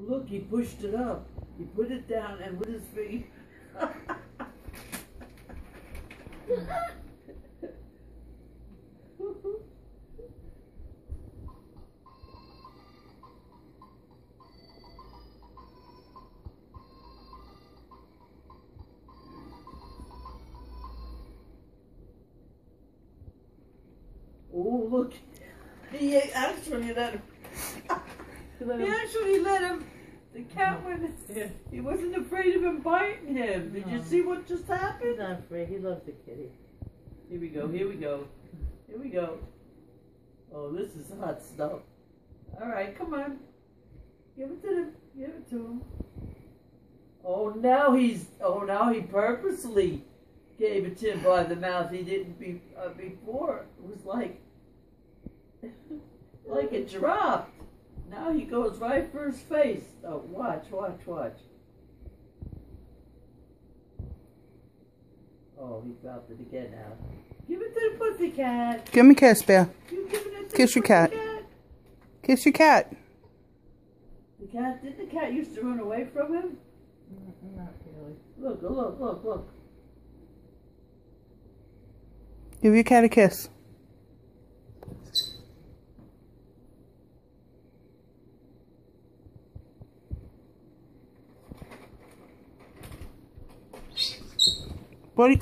Look, he pushed it up. He put it down and with his feet. Oh, look. He actually let him. He actually let him. The cat went. He wasn't afraid of him biting him. Did you see what just happened? He's not afraid. He loves the kitty. Here we go. Here we go. Here we go. Oh, this is hot stuff. All right, come on. Give it to him. Give it to him. Oh, now he's. Oh, now he purposely gave it to him by the mouth. He didn't before. It was like it dropped. Now he goes right for his face. Oh, watch, watch, watch. Oh, he dropped it again now. Give it to the pussy cat. Give him a kiss, Bear. You giving it to Kiss the your cat. cat. Kiss your cat. The cat, didn't the cat used to run away from him? Not really. Look, look, look, look. Give your cat a kiss. What?